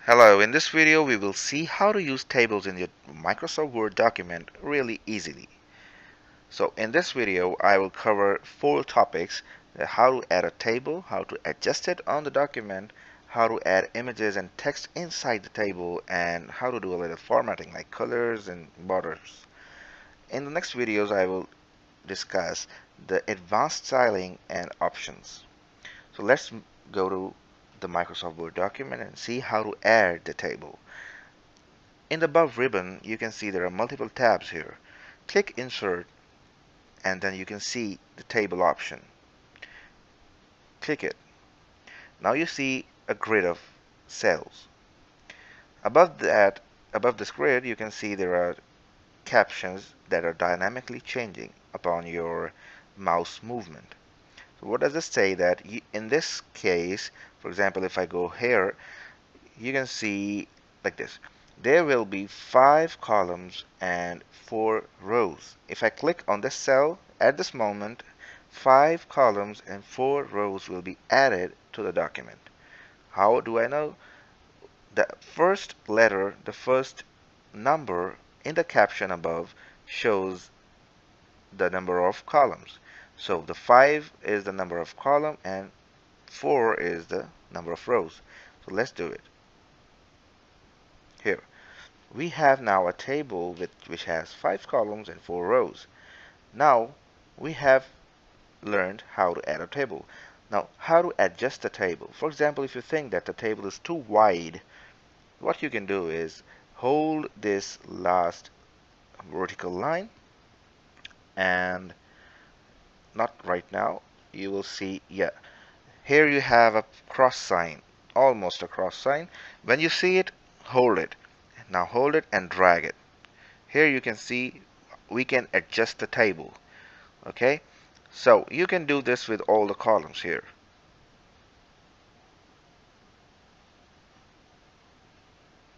Hello, in this video we will see how to use tables in your Microsoft Word document really easily. So in this video I will cover four topics: how to add a table, how to adjust it on the document, how to add images and text inside the table, and how to do a little formatting like colors and borders. In the next videos I will discuss the advanced styling and options. So let's go to the Microsoft Word document and see how to add the table. In the above ribbon, you can see there are multiple tabs here. Click Insert, and then you can see the table option. Click it. Now you see a grid of cells. Above that, above this grid, you can see there are captions that are dynamically changing upon your mouse movement. So what does this say? That in this case, for example, if I go here, you can see like this. There will be 5 columns and 4 rows. If I click on this cell at this moment, 5 columns and 4 rows will be added to the document. How do I know? The first letter, the first number in the caption above shows the number of columns. So the 5 is the number of column and 4 is the number of rows. So let's do it. Here we have now a table which has 5 columns and 4 rows. Now we have learned how to add a table. Now how to adjust the table. For example, if you think that the table is too wide, what you can do is hold this last vertical line, and not right now, you will see, yeah, here you have a cross sign, almost a cross sign. When you see it, hold it. Now hold it and drag it. Here you can see we can adjust the table. Okay, so you can do this with all the columns here.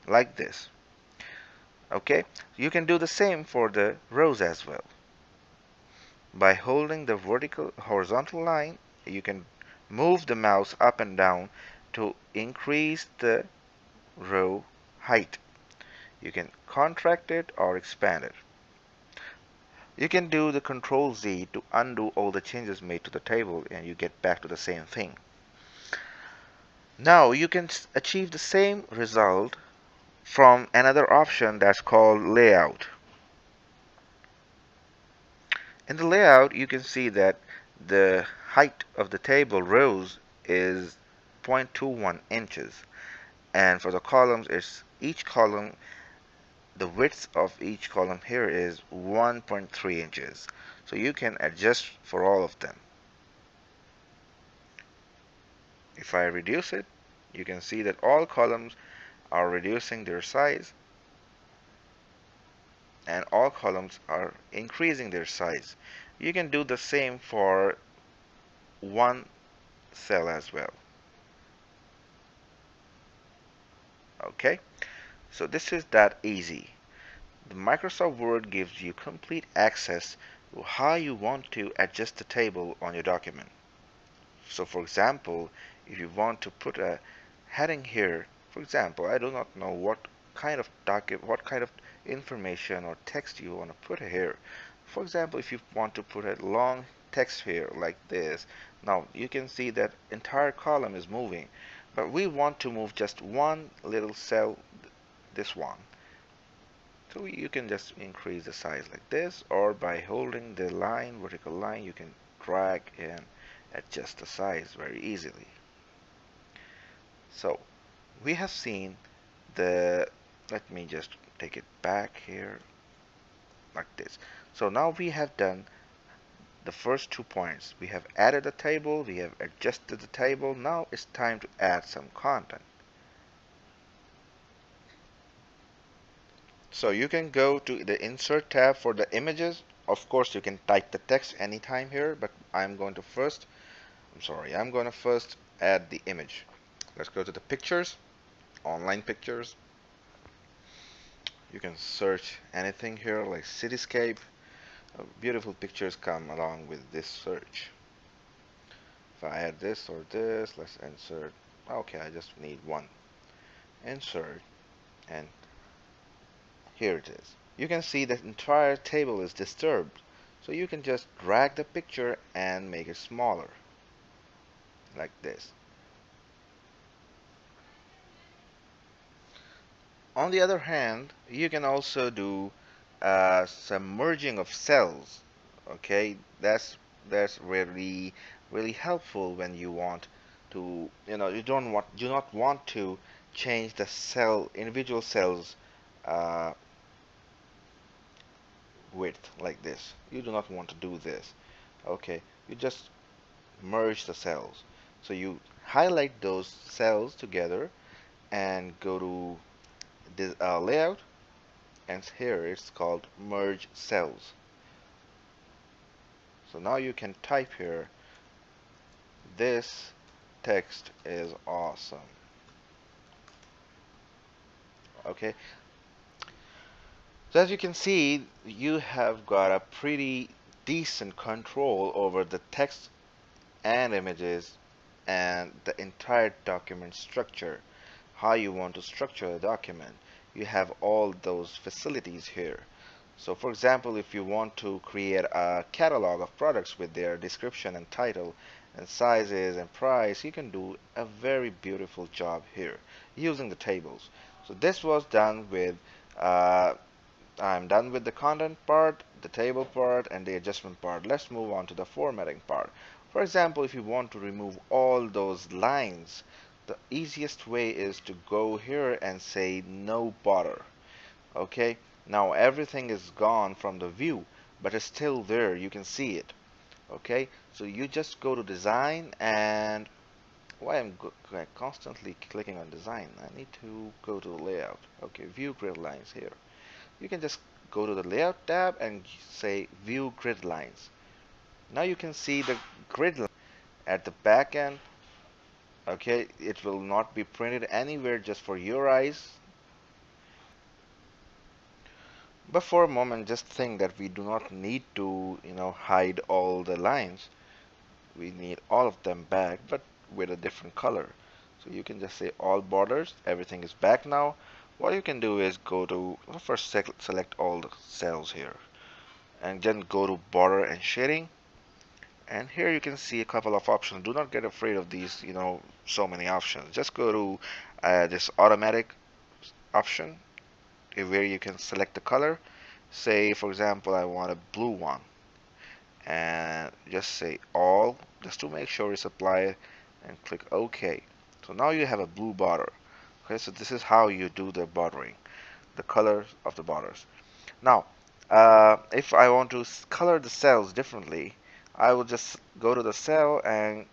Like this. Okay, you can do the same for the rows as well. By holding the horizontal line, you can move the mouse up and down to increase the row height. You can contract it or expand it. You can do the Control Z to undo all the changes made to the table, and you get back to the same thing. Now you can achieve the same result from another option that's called Layout. In the layout, you can see that the height of the table rows is 0.21 inches, and for the columns, each column, the width of each column here is 1.3 inches. So you can adjust for all of them. If I reduce it, you can see that all columns are reducing their size, and all columns are increasing their size. You can do the same for one cell as well. Okay, so this is that easy. The Microsoft Word gives you complete access to how you want to adjust the table on your document. So for example, if you want to put a heading here, for example, I do not know what kind of information or text you want to put here. For example, if you want to put a long text here like this, now you can see that entire column is moving, but we want to move just one little cell, this one. So you can just increase the size like this, or by holding the line, vertical line, you can drag and adjust the size very easily. So we have seen the, let me just take it back here like this. So now we have done the first 2 points. We have added a table, we have adjusted the table. Now it's time to add some content. So you can go to the Insert tab for the images. Of course, you can type the text anytime here, but I'm going to first add the image. Let's go to the pictures, online pictures. You can search anything here like cityscape. Beautiful pictures come along with this search. If I add this or this, let's insert. Okay, I just need one. insert, and here it is. You can see the entire table is disturbed. So you can just drag the picture and make it smaller, like this. On the other hand, you can also do some merging of cells. Okay, that's really helpful when you want to, you do not want to change the individual cells uh, width like this. You do not want to do this. Okay, you just merge the cells. So you highlight those cells together and go to this layout, and here it's called merge cells. So now you can type here, this text is awesome. Okay, so as you can see, you have got a pretty decent control over the text and images and the entire document structure, how you want to structure a document. You have all those facilities here. So for example, if you want to create a catalog of products with their description and title and sizes and price, you can do a very beautiful job here using the tables. So this was done with uh, I'm done with the content part, the table part, and the adjustment part. Let's move on to the formatting part. For example, if you want to remove all those lines, the easiest way is to go here and say no border. Okay, now everything is gone from the view, but it's still there. You can see it. Okay, so you just go to design, and why I'm constantly clicking on design, I need to go to the layout. Okay, view grid lines here. You can just go to the layout tab and say view grid lines. Now you can see the grid line at the back end. Okay, it will not be printed anywhere, just for your eyes. But for a moment, just think that we do not need to, hide all the lines. We need all of them back, but with a different color. So you can just say all borders, everything is back now. What you can do is go to, first select all the cells here, and then go to border and shading. And here you can see a couple of options. Do not get afraid of these, so many options. Just go to this automatic option where you can select the color. Say, for example, I want a blue one, and just say all, just to make sure it's applied, and click OK. So now you have a blue border. Okay, so this is how you do the bordering, the colors of the borders. Now, if I want to color the cells differently, I will just go to the cell, and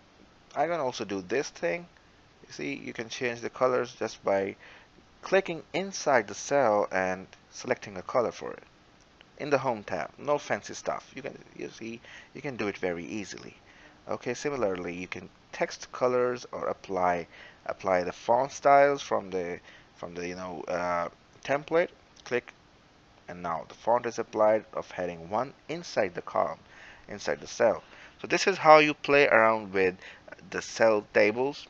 I can also do this thing. You see, you can change the colors just by clicking inside the cell and selecting a color for it in the home tab. No fancy stuff. You see, you can do it very easily. Okay, similarly, you can text colors or apply the font styles from the template. Click, and now the font is applied of heading 1 inside the column, inside the cell. So this is how you play around with the cell tables,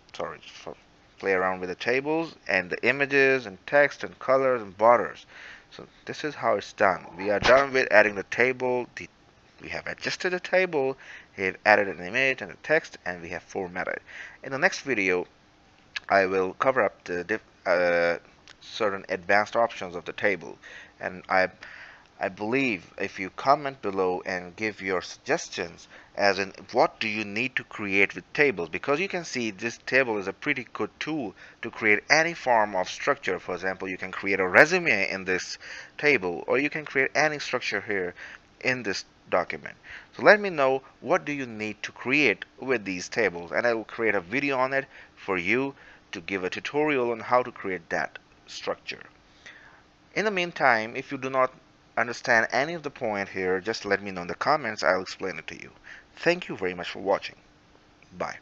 play around with the tables and the images and text and colors and borders. So this is how it's done. We are done with adding the table. We have adjusted the table, we have added an image and a text, and we have formatted. In the next video, I will cover up the certain advanced options of the table, and I believe if you comment below and give your suggestions, as in what do you need to create with tables, because you can see this table is a pretty good tool to create any form of structure. For example, you can create a resume in this table, or you can create any structure here in this document. So let me know what do you need to create with these tables, and I will create a video on it for you to give a tutorial on how to create that structure. In the meantime, if you do not understand any of the point here, just let me know in the comments. I'll explain it to you. Thank you very much for watching. Bye.